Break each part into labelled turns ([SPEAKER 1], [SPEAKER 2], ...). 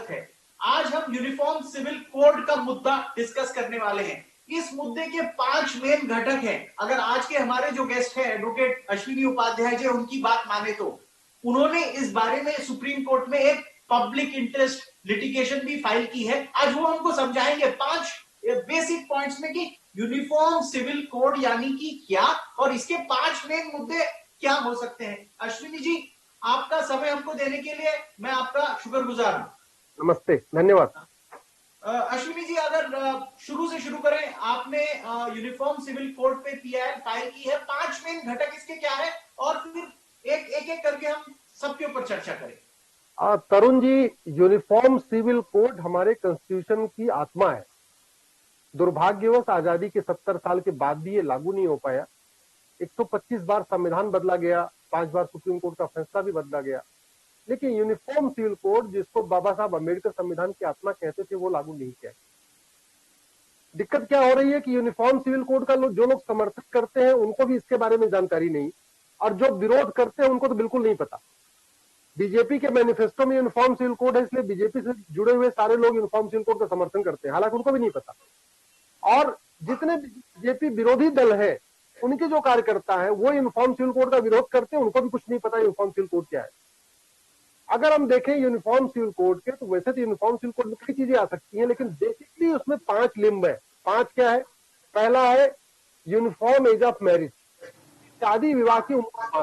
[SPEAKER 1] स्वागत है। आज हम यूनिफॉर्म सिविल कोड का मुद्दा डिस्कस करने वाले हैं। इस मुद्दे के 5 मेन घटक हैं। अगर आज के हमारे जो गेस्ट हैं एडवोकेट अश्विनी उपाध्याय जी, उनकी बात माने तो उन्होंने इस बारे में सुप्रीम कोर्ट में एक पब्लिक इंटरेस्ट लिटिगेशन भी फाइल की है। आज वो हमको समझाएंगे 5 बेसिक पॉइंट्स में कि यूनिफॉर्म सिविल कोड यानी कि क्या और इसके 5 मेन मुद्दे क्या हो सकते हैं। अश्विनी जी, आपका समय हमको देने के लिए मैं आपका शुक्रगुजार हूं।
[SPEAKER 2] नमस्ते, धन्यवाद।
[SPEAKER 1] अश्विनी जी, अगर शुरू से शुरू करें, आपने यूनिफॉर्म सिविल कोड पे पीआईएल फाइल की है। 5 मेन घटक इसके क्या है और फिर एक करके हम सबके ऊपर चर्चा करें।
[SPEAKER 2] Tarun ji, uniform civil code हमारे कॉन्स्टिट्यूशन की आत्मा है। दुर्भाग्यवश आजादी के 70 साल के बाद भी ये लागू नहीं हो पाया। 125 बार संविधान बदला गया, 5 बार सुप्रीम कोर्ट का फैसला भी बदला गया, लेकिन यूनिफॉर्म सिविल कोड, जिसको बाबा साहब अम्बेडकर संविधान की आत्मा कहते थे, वो लागू नहीं किया। दिक्कत क्या हो रही है कि यूनिफॉर्म सिविल कोड का जो लोग समर्थन करते हैं उनको भी इसके बारे में जानकारी नहीं, और जो विरोध करते हैं उनको तो बिल्कुल नहीं पता। बीजेपी के मैनिफेस्टो में यूनिफॉर्म सिविल कोड है, इसलिए बीजेपी से जुड़े हुए सारे लोग यूनिफॉर्म सिविल कोड का समर्थन करते हैं, हालांकि उनको भी नहीं पता। और जितने बीजेपी विरोधी दल है, उनके जो कार्यकर्ता है वो यूनिफॉर्म सिविल कोड का विरोध करते हैं, उनको भी कुछ नहीं पता यूनिफॉर्म सिविल कोड क्या है। अगर हम देखें यूनिफॉर्म सिविल कोड के, तो वैसे तो यूनिफॉर्म सिविल कोड में कई चीजें आ सकती हैं, लेकिन बेसिकली उसमें 5 लिम्ब है। 5 क्या है? पहला है यूनिफॉर्म एज ऑफ मैरिज, शादी विवाह की उम्र।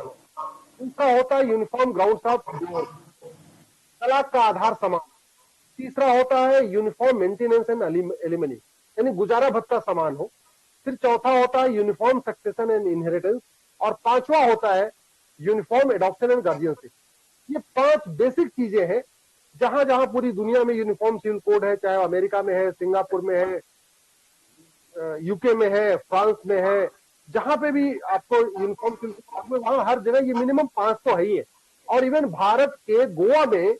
[SPEAKER 2] दूसरा होता है यूनिफॉर्म ग्राउंड्स ऑफ डिवोर्स, तलाक का आधार समान। तीसरा होता है यूनिफॉर्म मेंटेनेंस एंड एलिमनी, यानी गुजारा भत्ता समान हो। फिर चौथा होता है यूनिफॉर्म सक्सेशन एंड इनहेरिटेंस, और 5वां होता है यूनिफॉर्म एडॉप्शन एंड गार्जियनशिप। ये 5 बेसिक चीजें हैं। जहां जहां पूरी दुनिया में यूनिफॉर्म सिविल कोड है, चाहे अमेरिका में है, सिंगापुर में है, यूके में है, फ्रांस में है, जहां पे भी आपको यूनिफॉर्म सिविल कोड, वहां हर जगह ये मिनिमम 5 तो है ही है। और इवन भारत के गोवा में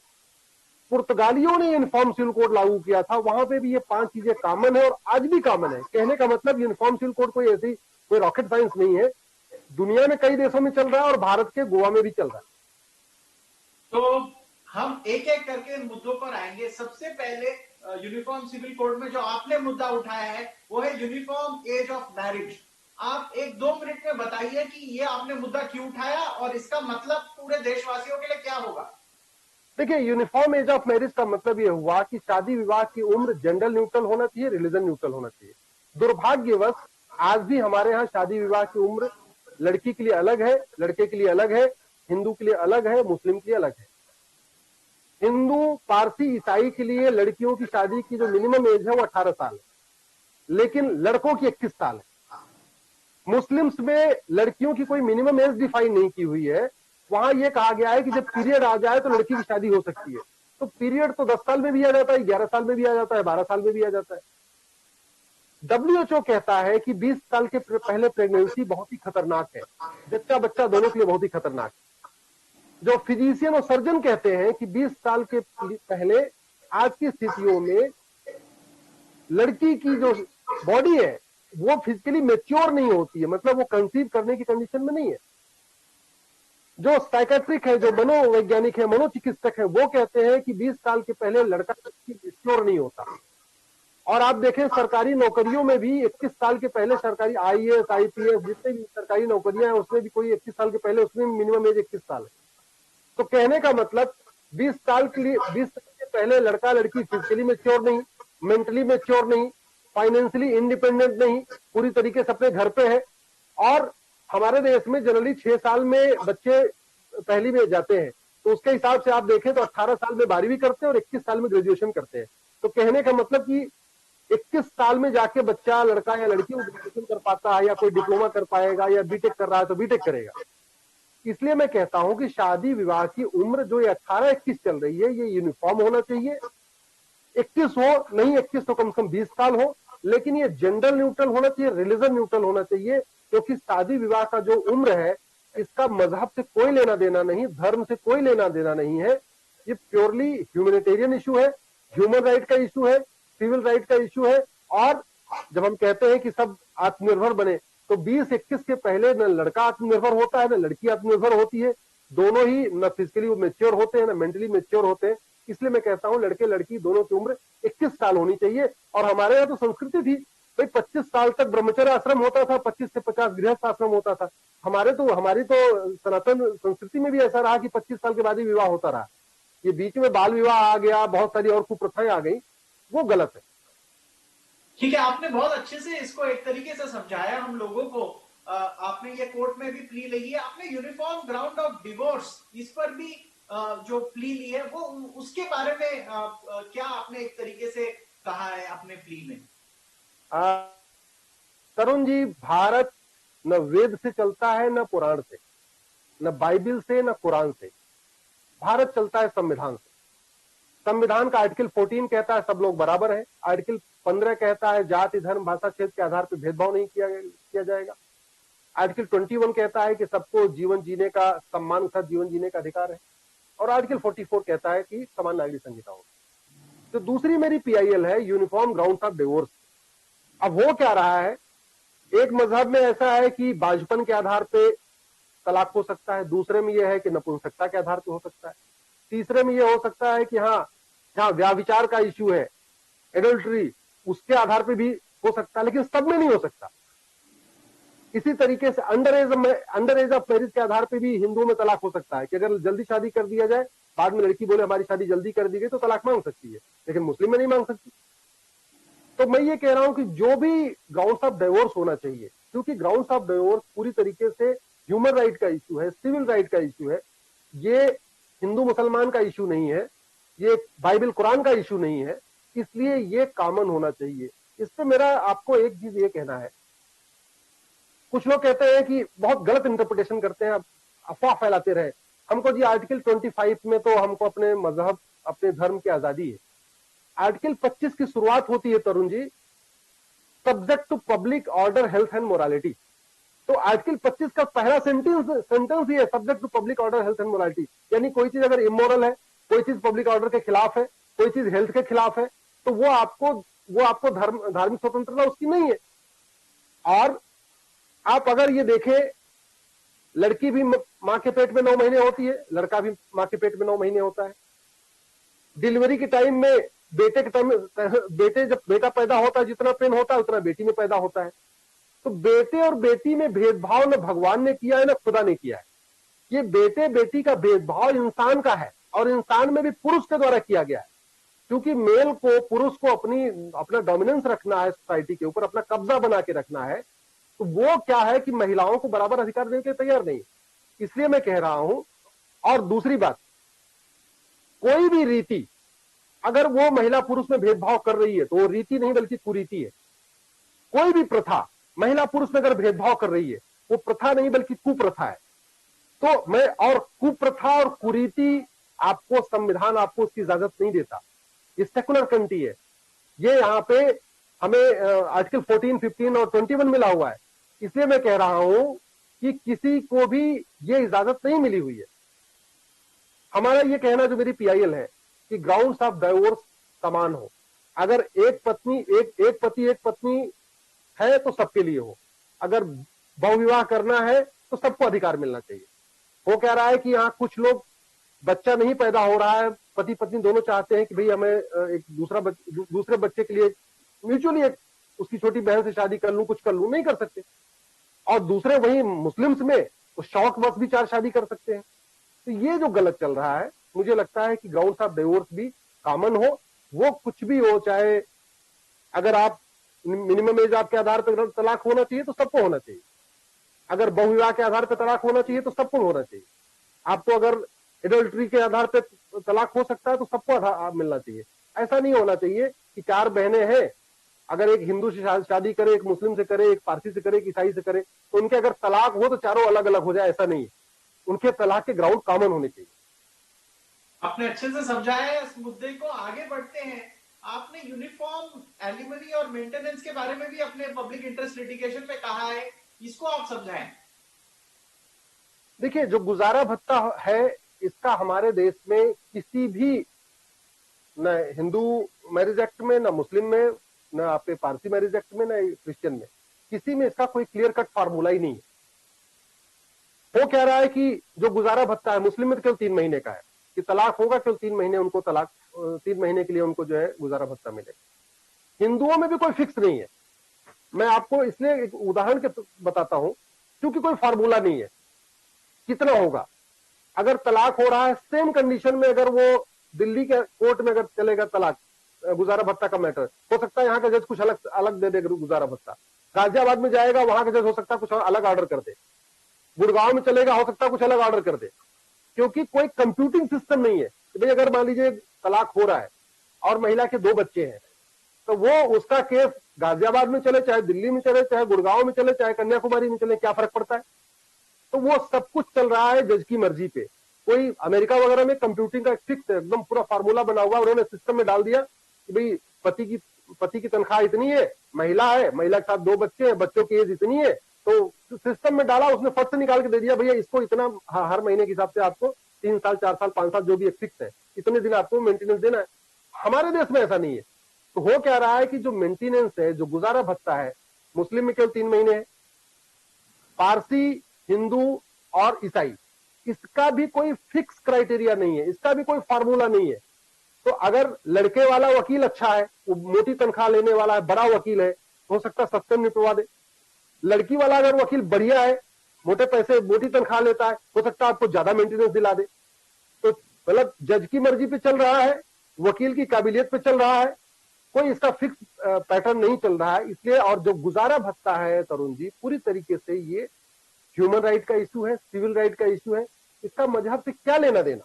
[SPEAKER 2] पुर्तगालियों ने यूनिफॉर्म सिविल कोड लागू किया था, वहां पे भी ये 5 चीजें कॉमन है और आज भी कॉमन है। कहने का मतलब यूनिफॉर्म सिविल कोड कोई ऐसी कोई रॉकेट साइंस नहीं है, दुनिया में कई देशों में चल रहा है और भारत के गोवा में भी चल रहा है।
[SPEAKER 1] तो हम एक एक करके इन मुद्दों पर आएंगे। सबसे पहले यूनिफॉर्म सिविल कोड में जो आपने मुद्दा उठाया है वो है यूनिफॉर्म एज ऑफ मैरिज। आप 1-2 मिनट में बताइए कि ये आपने मुद्दा क्यों उठाया और इसका मतलब पूरे देशवासियों के लिए क्या होगा।
[SPEAKER 2] देखिए, यूनिफॉर्म एज ऑफ मैरिज का मतलब यह हुआ कि शादी विवाह की उम्र जेंडर न्यूट्रल होना चाहिए, रिलीजन न्यूट्रल होना चाहिए। दुर्भाग्यवश आज भी हमारे यहाँ शादी विवाह की उम्र लड़की के लिए अलग है, लड़के के लिए अलग है, हिंदू के लिए अलग है, मुस्लिम के लिए अलग है। हिंदू, पारसी, ईसाई के लिए लड़कियों की शादी की जो मिनिमम एज है वो 18 साल है, लेकिन लड़कों की 21 साल है। मुस्लिम्स में लड़कियों की कोई मिनिमम एज डिफाइन नहीं की हुई है। वहां यह कहा गया है कि जब पीरियड आ जाए तो लड़की की शादी हो सकती है। तो पीरियड तो 10 साल में भी आ जाता है, 11 साल में भी आ जाता है, 12 साल में भी आ जाता है। WHO कहता है कि 20 साल के पहले प्रेगनेंसी बहुत ही खतरनाक है, जच्चा बच्चा दोनों के लिए बहुत ही खतरनाक है। जो फिजिशियन और सर्जन कहते हैं कि 20 साल के पहले आज की स्थितियों में लड़की की जो बॉडी है वो फिजिकली मेच्योर नहीं होती है, मतलब वो कंसीव करने की कंडीशन में नहीं है। जो साइकेट्रिक है, जो मनोवैज्ञानिक है, मनोचिकित्सक है, वो कहते हैं कि 20 साल के पहले लड़का मेच्योर नहीं होता। और आप देखें सरकारी नौकरियों में भी 21 साल के पहले सरकारी IAS, IPS जितने भी सरकारी नौकरियां हैं उसमें भी कोई 21 साल के पहले, उसमें मिनिमम एज 21 साल है। तो कहने का मतलब 20 साल के पहले लड़का लड़की फिजिकली मेच्योर नहीं, मेंटली मेच्योर नहीं, फाइनेंशियली इंडिपेंडेंट नहीं, पूरी तरीके से अपने घर पे है। और हमारे देश में जनरली 6 साल में बच्चे पहली में जाते हैं, तो उसके हिसाब से आप देखें तो 18 साल में 12वीं करते हैं और 21 साल में ग्रेजुएशन करते हैं। तो कहने का मतलब कि 21 साल में जाके बच्चा, लड़का या लड़की ग्रेजुएशन कर पाता है, या कोई डिप्लोमा कर पाएगा, या बीटेक कर रहा है तो बीटेक करेगा। इसलिए मैं कहता हूं कि शादी विवाह की उम्र जो 18-21 चल रही है, ये यूनिफॉर्म होना चाहिए। 21 हो नहीं, 21 तो कम से कम 20 साल हो, लेकिन ये जेंडर न्यूट्रल होना चाहिए, रिलीजन न्यूट्रल होना चाहिए। क्योंकि शादी विवाह का जो उम्र है इसका मजहब से कोई लेना देना नहीं, धर्म से कोई लेना देना नहीं है। ये प्योरली ह्यूमैनिटेरियन इशू है, ह्यूमन राइट का इशू है, सिविल राइट का इशू है। और जब हम कहते हैं कि सब आत्मनिर्भर बने, तो 20-21 के पहले न लड़का आत्मनिर्भर होता है, न लड़की आत्मनिर्भर होती है। दोनों ही न फिजिकली मेच्योर होते हैं, न मेंटली मेच्योर होते हैं। इसलिए मैं कहता हूं लड़के लड़की दोनों की उम्र 21 साल होनी चाहिए। और हमारे यहाँ तो संस्कृति थी भाई 25 साल तक ब्रह्मचर्य आश्रम होता था, 25 से 50 गृहस्थ आश्रम होता था। हमारी तो सनातन संस्कृति में भी ऐसा रहा कि 25 साल के बाद ही विवाह होता रहा। ये बीच में बाल विवाह आ गया, बहुत सारी और कुप्रथाएं आ गई, वो गलत है।
[SPEAKER 1] ठीक है, आपने बहुत अच्छे से इसको एक तरीके से समझाया हम लोगों को। आपने ये कोर्ट में भी प्ली ली है, आपने यूनिफॉर्म ग्राउंड ऑफ डिवोर्स इस पर भी जो प्ली ली है वो उसके बारे में क्या आपने एक तरीके से कहा है अपने प्ली में?
[SPEAKER 2] तरुण जी, भारत न वेद से चलता है, न पुराण से, न बाइबल से, न कुरान से। भारत चलता है संविधान से। संविधान का आर्टिकल 14 कहता है सब लोग बराबर हैं। आर्टिकल 15 कहता है जाति धर्म भाषा क्षेत्र के आधार पर भेदभाव नहीं किया जाएगा। आर्टिकल 21 कहता है कि सबको जीवन जीने का, सम्मान के साथ जीवन जीने का अधिकार है। और आर्टिकल 44 कहता है कि समान नागरिक संहिता हो। तो दूसरी मेरी पीआईएल है यूनिफॉर्म ग्राउंड्स ऑफ डिवोर्स। अब हो क्या रहा है, एक मजहब में ऐसा है कि बाजपन के आधार पे तलाक हो सकता है, दूसरे में यह है कि नपुंसकता के आधार पर हो सकता है, तीसरे में यह हो सकता है कि हाँ जहां व्याभिचार का इश्यू है, एडल्ट्री, उसके आधार पर भी हो सकता है, लेकिन सब में नहीं हो सकता। इसी तरीके से अंडर एज ऑफ मैरिज के आधार पर भी हिंदुओं में तलाक हो सकता है कि अगर जल्दी शादी कर दिया जाए, बाद में लड़की बोले हमारी शादी जल्दी कर दी गई, तो तलाक मांग सकती है, लेकिन मुस्लिम में नहीं मांग सकती। तो मैं ये कह रहा हूं कि जो भी ग्राउंड्स ऑफ डिवोर्स होना चाहिए, क्योंकि ग्राउंड्स ऑफ डिवोर्स पूरी तरीके से ह्यूमन राइट का इश्यू है, सिविल राइट का इश्यू है। ये हिंदू मुसलमान का इश्यू नहीं है, ये बाइबल कुरान का इश्यू नहीं है, इसलिए ये कॉमन होना चाहिए। इससे मेरा आपको एक चीज ये कहना है, कुछ लोग कहते हैं कि बहुत गलत इंटरप्रिटेशन करते हैं, अफवाह फैलाते रहे। हमको जी आर्टिकल 25 में तो हमको अपने मजहब, अपने धर्म की आजादी है। आर्टिकल 25 की शुरुआत होती है Tarun ji, subject to public order health and morality. तो आर्टिकल 25 का पहला सेंटेंस ही है subject to public order health and morality. यानी कोई चीज अगर इमोरल है, कोई चीज पब्लिक ऑर्डर के खिलाफ है, कोई चीज हेल्थ के खिलाफ है, तो वो आपको धार्मिक स्वतंत्रता उसकी नहीं है। और आप अगर ये देखें, लड़की भी मां के पेट में 9 महीने होती है, लड़का भी मां के पेट में 9 महीने होता है। डिलीवरी के टाइम में जब बेटा पैदा होता है, जितना पेन होता है उतना बेटी में पैदा होता है। तो बेटे और बेटी में भेदभाव न भगवान ने किया है न खुदा ने किया है। ये बेटे बेटी का भेदभाव इंसान का है, और इंसान में भी पुरुष के द्वारा किया गया है। क्योंकि मेल को, पुरुष को अपना डोमिनेंस रखना है सोसाइटी के ऊपर, अपना कब्जा बना के रखना है, तो वो क्या है कि महिलाओं को बराबर अधिकार देने के तैयार नहीं। इसलिए मैं कह रहा हूं। और दूसरी बात, कोई भी रीति अगर वो महिला पुरुष में भेदभाव कर रही है तो वो रीति नहीं बल्कि कुरीति है। कोई भी प्रथा महिला पुरुष में अगर भेदभाव कर रही है, वो प्रथा नहीं बल्कि कुप्रथा है। तो मैं, और कुप्रथा और कुरीति आपको संविधान आपको उसकी इजाजत नहीं देता। ये सेकुलर कंट्री है। ये यहाँ पे हमें आर्टिकल 14, 15 और 21 मिला हुआ है। इसलिए मैं कह रहा हूं कि किसी को भी ये इजाजत नहीं मिली हुई है। हमारा ये कहना, जो मेरी पीआईएल है, कि ग्राउंड्स ऑफ डिवोर्स समान हो। अगर एक पति एक पत्नी है तो सबके लिए हो। अगर बहुविवाह करना है तो सबको अधिकार मिलना चाहिए। वो कह रहा है कि यहाँ कुछ लोग, बच्चा नहीं पैदा हो रहा है, पति पत्नी दोनों चाहते हैं कि भाई हमें एक दूसरे बच्चे के लिए म्यूचुअली उसकी छोटी बहन से शादी कर लूं, कुछ कर लूं, नहीं कर सकते। और दूसरे वही मुस्लिम्स में वो शौक बस भी 4 शादी कर सकते हैं। तो ये जो गलत चल रहा है, मुझे लगता है कि ग्राउंड्स ऑफ डिवोर्स भी कॉमन हो, वो कुछ भी हो। चाहे अगर आप मिनिमम एज आपके आधार पर तलाक होना चाहिए तो सबको होना चाहिए। अगर बहुविवाह के आधार पर तलाक होना चाहिए तो सबको होना चाहिए। आपको अगर एडल्ट्री के आधार पर तलाक हो सकता है तो सबको मिलना चाहिए। ऐसा नहीं होना चाहिए कि 4 बहनें हैं, अगर एक हिंदू से शादी करे, एक मुस्लिम से करे, एक पारसी से करे, एक ईसाई से करे, तो उनके अगर तलाक हो तो चारों अलग अलग हो जाए, ऐसा नहीं है। उनके तलाक के ग्राउंड कॉमन होने चाहिए।
[SPEAKER 1] आपने अच्छे से समझाया इस मुद्दे को। आगे बढ़ते हैं। आपने यूनिफॉर्म एलिमनी और मेंटेनेंस के बारे में भी अपने पब्लिक इंटरेस्ट लिटिगेशन में कहा है, इसको आप समझाएं।
[SPEAKER 2] देखिए, जो गुजारा भत्ता है, इसका हमारे देश में किसी भी, न हिंदू मैरिज एक्ट में, न मुस्लिम में, न आपके पारसी मैरिज एक्ट में, न क्रिश्चियन में, किसी में इसका कोई क्लियर कट फार्मूला ही नहीं है। वो कह रहा है कि जो गुजारा भत्ता है, मुस्लिम में तो केवल 3 महीने का है कि तलाक होगा केवल 3 महीने उनको तलाक 3 महीने के लिए उनको जो है गुजारा भत्ता मिलेगा। हिंदुओं में भी कोई फिक्स नहीं है। मैं आपको इसलिए एक उदाहरण के बताता हूं, क्योंकि कोई फार्मूला नहीं है कितना होगा। अगर तलाक हो रहा है, सेम कंडीशन में अगर वो दिल्ली के कोर्ट में अगर चलेगा तलाक गुजारा भत्ता का मैटर, हो सकता है यहाँ का जज कुछ अलग अलग दे दे गुजारा भत्ता। गाजियाबाद में जाएगा, वहां का जज हो सकता है कुछ अलग ऑर्डर कर दे। गुड़गांव में चलेगा, हो सकता है कुछ अलग ऑर्डर कर दे, क्योंकि कोई कंप्यूटिंग सिस्टम नहीं है कि भाई अगर मान लीजिए तलाक हो रहा है और महिला के 2 बच्चे हैं, तो वो उसका केस गाजियाबाद में चले, चाहे दिल्ली में चले, चाहे गुड़गांव में चले, चाहे कन्याकुमारी में चले, क्या फर्क पड़ता है। तो वो सब कुछ चल रहा है जज की मर्जी पे। कोई अमेरिका वगैरह में कंप्यूटिंग का फिक्स एकदम पूरा फार्मूला बना हुआ, उन्होंने सिस्टम में डाल दिया कि भाई पति की तनख्वाह इतनी है, महिला है, महिला के साथ 2 बच्चे हैं, बच्चों की एज इतनी है, तो सिस्टम में डाला, उसने फट से निकाल के दे दिया, भैया इसको इतना हर महीने के हिसाब से आपको 3 साल 4 साल 5 साल जो भी एक फिक्स है, इतने दिन आपको मेंटेनेंस देना है। हमारे देश में ऐसा नहीं है। तो हो क्या रहा है कि जो मेंटेनेंस है, जो गुजारा भत्ता है, मुस्लिम में केवल 3 महीने है, पारसी, हिंदू और ईसाई, इसका भी कोई फिक्स क्राइटेरिया नहीं है, इसका भी कोई फार्मूला नहीं है। तो अगर लड़के वाला वकील अच्छा है, वो मोटी तनख्वाह लेने वाला है, बड़ा वकील है, हो सकता है सस्ते में निपटवा दे। लड़की वाला अगर वकील बढ़िया है, मोटे पैसे मोटी तनख्वाह लेता है, हो सकता है आपको ज्यादा मेंटेनेंस दिला दे। तो मतलब जज की मर्जी पे चल रहा है, वकील की काबिलियत पे चल रहा है, कोई इसका फिक्स पैटर्न नहीं चल रहा है। इसलिए और जो गुजारा भत्ता है तरुण जी, पूरी तरीके से ये ह्यूमन राइट का इश्यू है, सिविल राइट का इश्यू है। इसका मजहब से क्या लेना देना।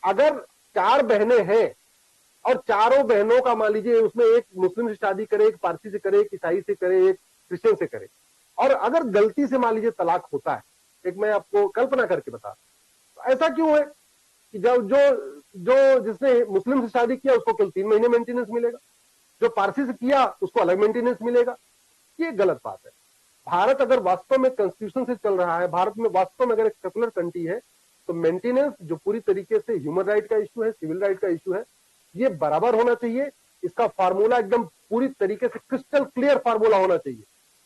[SPEAKER 2] अगर 4 बहनें हैं और चारों बहनों का मान लीजिए उसमें एक मुस्लिम से शादी करे, एक पारसी से करे, एक ईसाई से करे, एक क्रिश्चियन से करे, और अगर गलती से मान लीजिए तलाक होता है, एक मैं आपको कल्पना करके बता, तो ऐसा क्यों है कि जो जिसने मुस्लिम से शादी किया उसको केवल 3 महीने मेंटेनेंस मिलेगा, जो पारसी से किया उसको अलग मेंटेनेंस मिलेगा। ये गलत बात है। भारत अगर वास्तव में कॉन्स्टिट्यूशन से चल रहा है, भारत में वास्तव में अगर एक सेकुलर कंट्री है, तो मेंटेनेंस जो पूरी तरीके से ह्यूमन राइट का इश्यू है, सिविल राइट का इश्यू है, ये बराबर होना चाहिए। इसका फार्मूला एकदम पूरी तरीके से क्रिस्टल क्लियर फार्मूला होना चाहिए।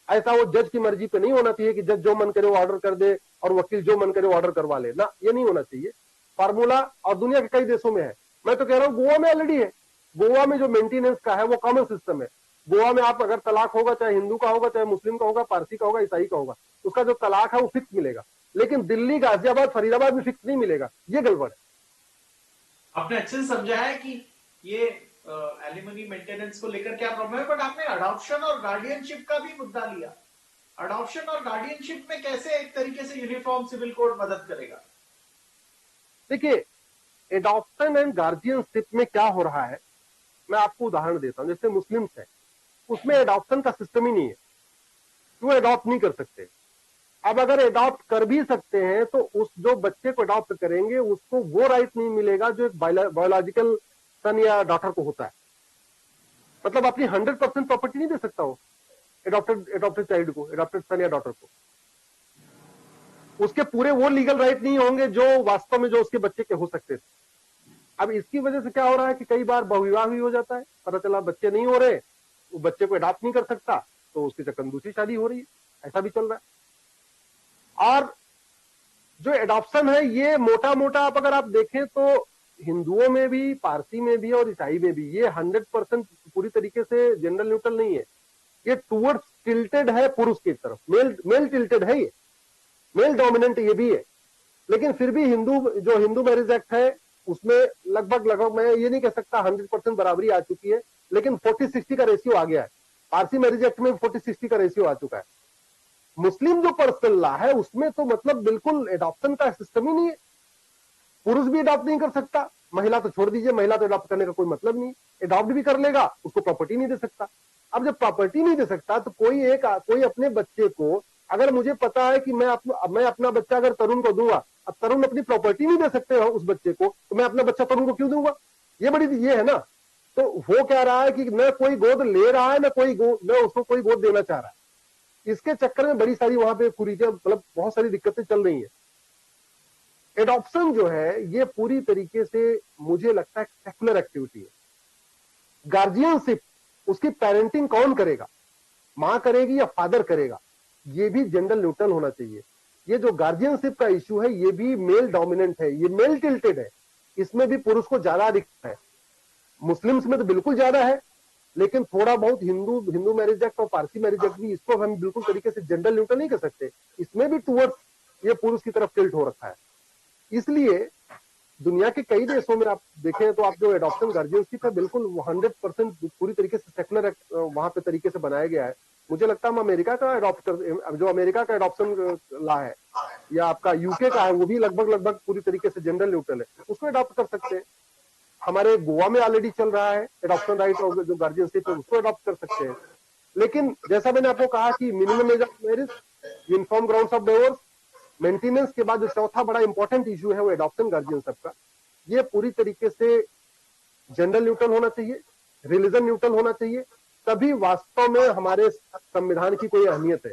[SPEAKER 2] ऐसा वो जज की मर्जी पे नहीं होना चाहिए कि जज जो मन करे वो ऑर्डर कर दे और वकील जो मन करे वो ऑर्डर करवा ले ना, ये नहीं होना चाहिए फार्मूला। और दुनिया के कई देशों में है, मैं तो कह रहा हूँ गोवा में ऑलरेडी है। गोवा में जो मेंटेनेंस का है वो कॉमन सिस्टम है। गोवा में आप अगर तलाक होगा, चाहे हिंदू का होगा, चाहे मुस्लिम का होगा, पारसी का होगा, ईसाई का होगा, उसका जो तलाक है वो फिक्स मिलेगा। लेकिन दिल्ली, गाजियाबाद, फरीदाबाद में फिक्स नहीं मिलेगा। ये गड़बड़ है।
[SPEAKER 1] आपने अच्छे से समझा है कि ये एलिमनी मेंटेनेंस को लेकर क्या प्रॉब्लम है, बट आपने अडॉप्शन और गार्डियनशिप का भी मुद्दा लिया। अडॉप्शन और गार्डियनशिप में कैसे एक तरीके से यूनिफॉर्म सिविल कोड मदद करेगा?
[SPEAKER 2] देखिए, एडॉप्शन एंड गार्जियनशिप में क्या हो रहा है, मैं आपको उदाहरण देता हूं। जैसे मुस्लिम्स है, उसमें एडॉप्शन का सिस्टम ही नहीं है, वो एडॉप्ट नहीं कर सकते। अब अगर एडॉप्ट कर भी सकते हैं तो उस जो बच्चे को एडॉप्ट करेंगे उसको वो राइट नहीं मिलेगा जो एक बायोलॉजिकल सन या डॉटर को होता है। मतलब अपनी 100% प्रॉपर्टी नहीं दे सकता वो एडॉप्टेड चाइल्ड को, एडॉप्टेड सन या डॉटर को। उसके पूरे वो लीगल राइट नहीं होंगे जो वास्तव में जो उसके बच्चे के हो सकते थे। अब इसकी वजह से क्या हो रहा है कि कई बार बहुविवाह भी हो जाता है, पता चला बच्चे नहीं हो रहे, वो बच्चे को अडॉप्ट नहीं कर सकता, तो उसके चक्कर में दूसरी शादी हो रही है, ऐसा भी चल रहा है। और जो एडॉप्शन है ये मोटा मोटा आप अगर आप देखें तो हिंदुओं में भी, पारसी में भी और ईसाई में भी ये 100% पूरी तरीके से जेंडर न्यूट्रल नहीं है। ये टूवर्ड्स टिल्टेड है पुरुष की तरफ, मेल टिल्टेड है, ये मेल डोमिनेंट ये भी है। लेकिन फिर भी हिंदू मैरिज एक्ट है उसमें लगभग मैं ये नहीं कह सकता 100% बराबरी आ चुकी है, लेकिन 40-60 का रेशियो आ गया है। पारसी मैरिज एक्ट में 40-60 का रेशियो आ चुका है। मुस्लिम जो पर्सनल लॉ है उसमें तो मतलब बिल्कुल एडॉप्शन का सिस्टम ही नहीं है। पुरुष भी अडॉप्ट नहीं कर सकता, महिला तो छोड़ दीजिए, महिला तो अडॉप्ट करने का कोई मतलब नहीं। अडॉप्ट भी कर लेगा, उसको प्रॉपर्टी नहीं दे सकता। अब जब प्रॉपर्टी नहीं दे सकता तो कोई अपने बच्चे को, अगर मुझे पता है कि मैं अपना बच्चा अगर तरुण को दूंगा, अब तरुण अपनी प्रॉपर्टी नहीं दे सकते हो उस बच्चे को, तो मैं अपना बच्चा तरुण को क्यों दूंगा? ये है ना। तो हो क्या रहा है कि न कोई गोद ले रहा है, न उसको कोई गोद देना चाह रहा है। इसके चक्कर में बड़ी सारी वहां पे कुरीतियां, मतलब बहुत सारी दिक्कतें चल रही है। एडॉप्शन जो है ये पूरी तरीके से मुझे लगता है सेकुलर एक्टिविटी है। गार्जियनशिप, उसकी पेरेंटिंग कौन करेगा, मां करेगी या फादर करेगा, ये भी जेंडर न्यूट्रल होना चाहिए। ये जो गार्जियनशिप का इश्यू है ये भी मेल डोमिनेंट है, ये मेल टिल्टेड है, इसमें भी पुरुष को ज्यादा अधिकार है। मुस्लिम्स में तो बिल्कुल ज्यादा है, लेकिन थोड़ा बहुत हिंदू मैरिज एक्ट और पारसी मैरिज एक्ट भी, इसको हम बिल्कुल तरीके से जेंडर न्यूट्रल नहीं कर सकते, इसमें भी टूवर्ड्स ये पुरुष की तरफ टिल्ट हो रखा है। इसलिए दुनिया के कई देशों में आप देखें तो आप जो एडॉप्शन गार्जियनशिप है बिल्कुल 100% पूरी तरीके से सेकुलर वहां पे तरीके से बनाया गया है। मुझे लगता है हम अमेरिका का जो अमेरिका का एडॉप्शन ला है या आपका यूके का है, वो भी लगभग पूरी तरीके से जेंडर न्यूट्रल है, उसको अडॉप्ट कर सकते हैं। हमारे गोवा में ऑलरेडी चल रहा है एडॉप्शन राइट और जो गार्जियनशिप है उसको अडॉप्ट कर सकते हैं। लेकिन जैसा मैंने आपको कहा कि minimum age of marriage, uniform grounds of divorce, maintenance के बाद जो चौथा बड़ा इंपॉर्टेंट इशू है वो एडॉप्शन गार्जियनशिप का, ये पूरी तरीके से जेंडर न्यूट्रल होना चाहिए, रिलीजन न्यूट्रल होना चाहिए, तभी वास्तव में हमारे संविधान की कोई अहमियत है।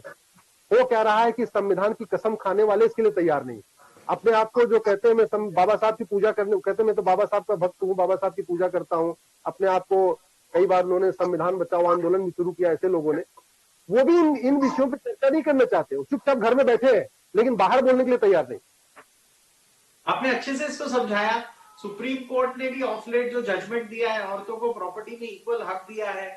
[SPEAKER 2] वो कह रहा है कि संविधान की कसम खाने वाले इसके लिए तैयार नहीं। अपने आप को जो कहते हैं मैं बाबा साहब की पूजा करने, कहते हैं मैं तो बाबा साहब का भक्त हूँ, बाबा साहब की पूजा करता हूँ, अपने आप को कई बार उन्होंने संविधान बचाओ आंदोलन भी शुरू किया ऐसे लोगों ने, वो भी इन विषयों पर चर्चा नहीं करना चाहते, वो चुपचाप घर में बैठे हैं लेकिन बाहर बोलने के लिए तैयार नहीं।
[SPEAKER 1] आपने अच्छे से इसको समझाया। सुप्रीम कोर्ट ने भी ऑफ लेट जो जजमेंट दिया है, औरतों को प्रॉपर्टी में इक्वल हक दिया है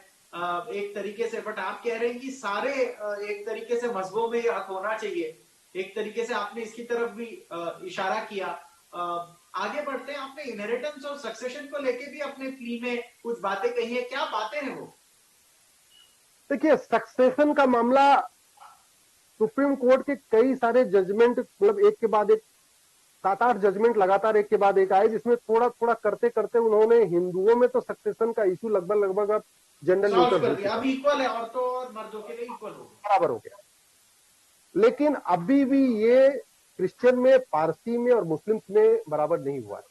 [SPEAKER 1] एक तरीके से, बट आप कह रहे हैं कि सारे एक तरीके से मजहबों में ये हक होना चाहिए। एक तरीके से आपने इसकी तरफ भी इशारा किया। आगे बढ़ते हैं। आपने इनहेरिटेंस और सक्सेशन को लेके भी अपने प्ली में कुछ बातें कही है, क्या बातें हैं वो?
[SPEAKER 2] देखिए, सक्सेशन का मामला सुप्रीम कोर्ट के कई सारे जजमेंट, मतलब एक के बाद एक 7-8 जजमेंट लगातार एक के बाद एक आए, जिसमें थोड़ा थोड़ा करते करते उन्होंने हिंदुओं में तो सक्सेशन का इशू लगभग अब जेंडर न्यूट्रल हो गया,
[SPEAKER 1] अब इक्वल है, औरतों और मर्दों के लिए इक्वल हो गया,
[SPEAKER 2] बराबर हो गया। लेकिन अभी भी ये क्रिश्चियन में, पारसी में और मुस्लिम्स में बराबर नहीं हुआ है।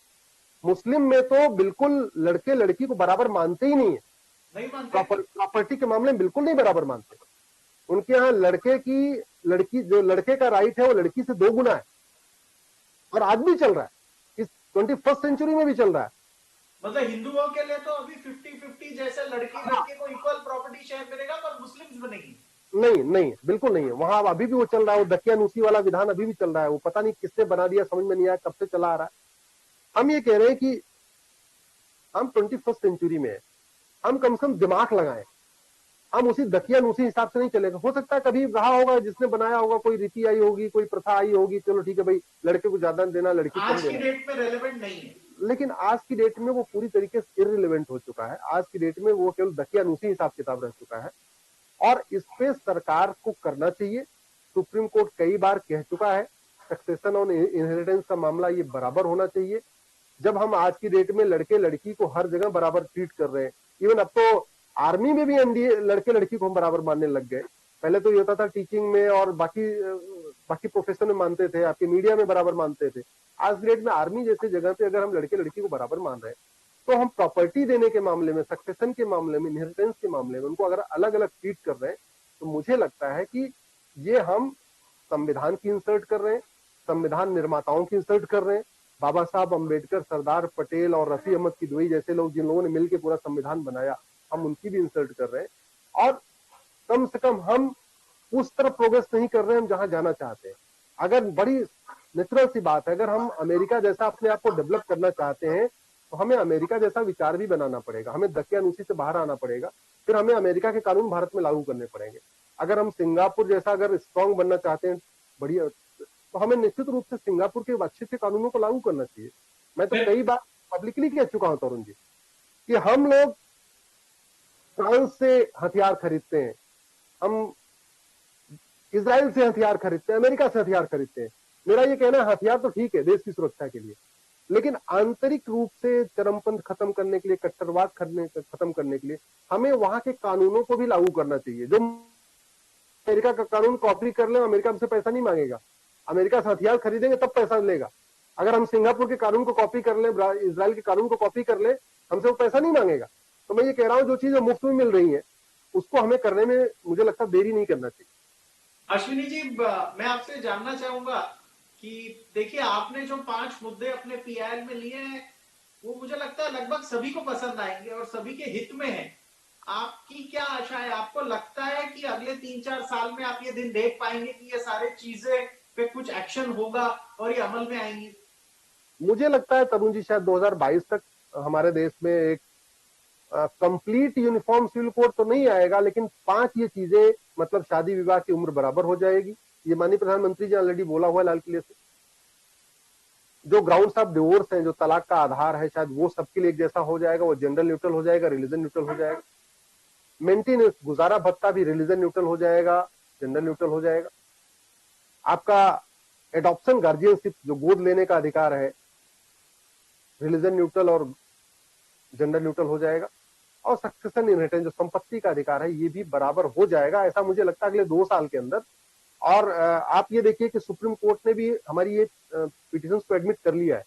[SPEAKER 2] मुस्लिम में तो बिल्कुल लड़के लड़की को बराबर मानते ही नहीं है,
[SPEAKER 1] नहीं मानते,
[SPEAKER 2] प्रॉपर्टी के मामले में बिल्कुल नहीं बराबर मानते। उनके यहाँ लड़की जो लड़के का राइट है वो लड़की से 2 गुना है, और आज भी चल रहा है, इस 21st सेंचुरी में भी चल रहा है।
[SPEAKER 1] मतलब हिंदुओं के लिए तो अभी 50-50 जैसे लड़के को इक्वल प्रॉपर्टी शेयर मिलेगा, पर मुस्लिम्स में नहीं।
[SPEAKER 2] नहीं, बिल्कुल नहीं है। वहां अभी भी वो चल रहा है, वो दकियानूसी वाला विधान अभी भी चल रहा है। वो पता नहीं किसने बना दिया, समझ में नहीं आया, कब से चला आ रहा है। हम ये कह रहे हैं कि हम 21st सेंचुरी में है, हम कम से कम दिमाग लगाएं, हम उसी दकियानूसी हिसाब से नहीं चलेगा। हो सकता है कभी रहा होगा, जिसने बनाया होगा, कोई रीति आई होगी, कोई प्रथा आई होगी, चलो ठीक है भाई, लड़के को ज्यादा देना, लड़की कम देना।
[SPEAKER 1] आज की डेट में रेलेवेंट नहीं है,
[SPEAKER 2] लेकिन आज की डेट में वो पूरी तरीके से इररिलेवेंट हो चुका है। आज की डेट में वो केवल दकियानूसी हिसाब किताब रह चुका है, और इस पे सरकार को करना चाहिए। सुप्रीम कोर्ट कई बार कह चुका है सक्सेशन और इनहेरिटेंस का मामला ये बराबर होना चाहिए। जब हम आज की डेट में लड़के लड़की को हर जगह बराबर ट्रीट कर रहे हैं, इवन अब तो आर्मी में भी एनडीए लड़के लड़की को हम बराबर मानने लग गए। पहले तो ये होता था टीचिंग में और बाकी प्रोफेशन में मानते थे, आपके मीडिया में बराबर मानते थे। आज की डेट में आर्मी जैसे जगह पे अगर हम लड़के लड़की को बराबर मान रहे हैं, तो हम प्रॉपर्टी देने के मामले में, सक्सेशन के मामले में, इनहेरिटेंस के मामले में उनको अगर अलग अलग ट्रीट कर रहे हैं, तो मुझे लगता है कि ये हम संविधान की इंसल्ट कर रहे हैं, संविधान निर्माताओं की इंसल्ट कर रहे हैं। बाबा साहब अम्बेडकर, सरदार पटेल और रफी अहमद किदवई जैसे लोग, जिन लोगों ने मिलकर पूरा संविधान बनाया, हम उनकी भी इंसल्ट कर रहे हैं। और कम से कम हम उस तरफ प्रोग्रेस नहीं कर रहे हैं हम जहां जाना चाहते हैं। अगर बड़ी नेचुरल सी बात है, अगर हम अमेरिका जैसा अपने आप को डेवलप करना चाहते हैं, तो हमें अमेरिका जैसा विचार भी बनाना पड़ेगा, हमें दकियानूसी से बाहर आना पड़ेगा, फिर हमें अमेरिका के कानून भारत में लागू करने पड़ेंगे। अगर हम सिंगापुर जैसा अगर स्ट्रांग बनना चाहते हैं, बढ़िया, तो हमें निश्चित रूप से सिंगापुर के अच्छे कानूनों को लागू करना चाहिए। मैं तो कई बार पब्लिकली कह चुका हूं तरुण जी कि हम लोग फ्रांस से हथियार खरीदते हैं, हम इजराइल से हथियार खरीदते हैं, अमेरिका से हथियार खरीदते हैं। मेरा ये कहना है, हथियार तो ठीक है देश की सुरक्षा के लिए, लेकिन आंतरिक रूप से चरमपंथ खत्म करने के लिए, कट्टरवाद खत्म करने के लिए हमें वहां के कानूनों को भी लागू करना चाहिए। जो अमेरिका का कानून कॉपी कर ले, अमेरिका हमसे पैसा नहीं मांगेगा। अमेरिका से हथियार खरीदेंगे तब पैसा लेगा। अगर हम सिंगापुर के कानून को कॉपी कर ले, इजराइल के कानून को कॉपी कर ले, हमसे वो पैसा नहीं मांगेगा। तो मैं ये कह रहा हूं, जो चीजें मुफ्त में मिल रही है उसको हमें करने में मुझे लगता है देरी नहीं करना चाहिए।
[SPEAKER 1] अश्विनी जी, मैं आपसे जानना चाहूंगा कि देखिए, आपने जो 5 मुद्दे अपने पीआईएल में लिए हैं, वो मुझे लगता है लगभग सभी को पसंद आएंगे और सभी के हित में है। आपकी क्या आशा है? आपको लगता है कि अगले 3-4 साल में आप ये दिन देख पाएंगे कि ये सारे चीजें पे कुछ एक्शन होगा और ये अमल में आएंगी?
[SPEAKER 2] मुझे लगता है तरुण जी, शायद 2022 तक हमारे देश में एक कंप्लीट यूनिफॉर्म सिविल कोड तो नहीं आएगा, लेकिन 5 ये चीजें मतलब शादी विवाह की उम्र बराबर हो जाएगी। ये माननीय प्रधानमंत्री जी ऑलरेडी बोला हुआ है लाल किले से। जो ग्राउंड्स ऑफ डिवोर्स हैं, जो तलाक का आधार है, शायद वो सबके लिए एक जैसा हो जाएगा, वो जेंडर न्यूट्रल हो जाएगा, रिलीजन न्यूट्रल हो जाएगा। मेंटेनेंस गुजारा भत्ता भी रिलीजन न्यूट्रल हो जाएगा, जेंडर न्यूट्रल हो जाएगा। आपका एडॉप्शन गार्जियनशिप जो गोद लेने का अधिकार है, रिलीजन न्यूट्रल और जेंडर न्यूट्रल हो जाएगा। और सक्सेशन इनहेरिटेंस जो संपत्ति का अधिकार है, ये भी बराबर हो जाएगा, ऐसा मुझे लगता है अगले 2 साल के अंदर। और आप ये देखिए कि सुप्रीम कोर्ट ने भी हमारी ये पिटिशन को एडमिट कर लिया है।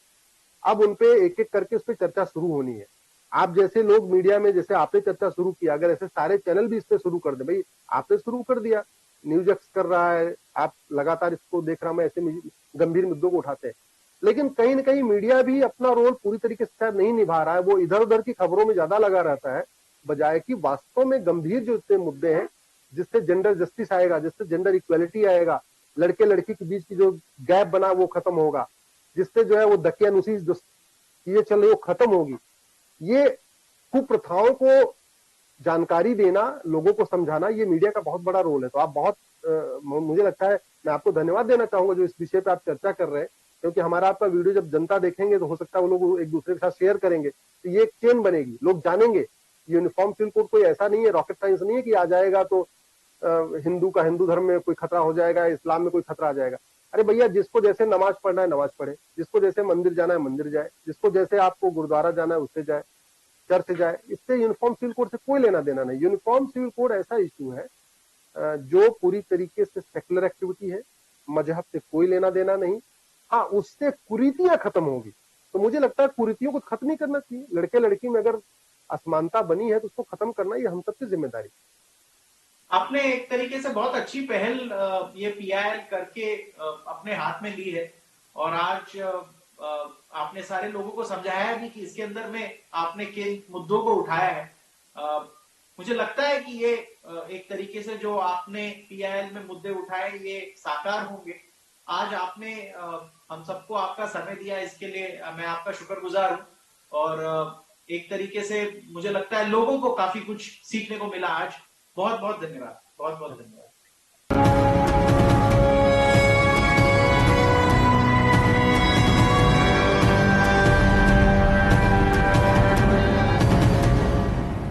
[SPEAKER 2] अब उनपे एक एक करके उस पर चर्चा शुरू होनी है। आप जैसे लोग मीडिया में, जैसे आपने चर्चा शुरू किया, अगर ऐसे सारे चैनल भी इस पे शुरू कर दे, भाई आपने शुरू कर दिया, न्यूज एक्स कर रहा है, आप लगातार इसको देख रहा, मैं ऐसे गंभीर मुद्दों को उठाते हैं, लेकिन कहीं ना कहीं मीडिया भी अपना रोल पूरी तरीके से शायद नहीं निभा रहा है। वो इधर उधर की खबरों में ज्यादा लगा रहता है, बजाय कि वास्तव में गंभीर जो इतने मुद्दे हैं, जिससे जेंडर जस्टिस आएगा, जिससे जेंडर इक्वलिटी आएगा, लड़के लड़की के बीच की जो गैप बना वो खत्म होगा, जिससे जो है वो दकियानुसी जो चीजें चल रही वो खत्म होगी। ये कुप्रथाओं को जानकारी देना, लोगों को समझाना, ये मीडिया का बहुत बड़ा रोल है। तो आप बहुत मुझे लगता है, मैं आपको धन्यवाद देना चाहूंगा जो इस विषय पे आप चर्चा कर रहे हैं, क्योंकि हमारा आपका वीडियो जब जनता देखेंगे तो हो सकता है वो लोग एक दूसरे के साथ शेयर करेंगे, तो ये एक चेन बनेगी, लोग जानेंगे यूनिफॉर्म सिविल कोड कोई ऐसा नहीं है, रॉकेट साइंस नहीं है कि आ जाएगा तो हिंदू का हिंदू धर्म में कोई खतरा हो जाएगा, इस्लाम में कोई खतरा आ जाएगा। अरे भैया, जिसको जैसे नमाज पढ़ना है नमाज पढ़े, जिसको जैसे मंदिर जाना है मंदिर जाए, जिसको जैसे आपको गुरुद्वारा जाना है उससे जाए, चर्च जाए। इससे यूनिफॉर्म सिविल कोड से कोई लेना देना नहीं। यूनिफॉर्म सिविल कोड ऐसा इश्यू है जो पूरी तरीके से सेक्युलर एक्टिविटी है, मजहब से कोई लेना देना नहीं। हाँ, उससे कुरीतियां खत्म होगी, तो मुझे लगता है कुरीतियों को खत्म नहीं करना चाहिए। लड़के लड़की में अगर असमानता बनी है तो उसको खत्म करना ये हम सबकी जिम्मेदारी।
[SPEAKER 1] आपने एक तरीके से बहुत अच्छी पहल ये पीआईएल करके अपने हाथ में ली है, और आज आपने सारे लोगों को समझाया भी कि इसके अंदर में आपने किन मुद्दों को उठाया है। मुझे लगता है कि ये एक तरीके से जो आपने पीआईएल में मुद्दे उठाए ये साकार होंगे। आज आपने हम सबको आपका समय दिया, इसके लिए मैं आपका शुक्रगुजार हूं। और एक तरीके से मुझे लगता है लोगों को काफी कुछ सीखने को मिला आज। बहुत बहुत धन्यवाद, बहुत बहुत धन्यवाद।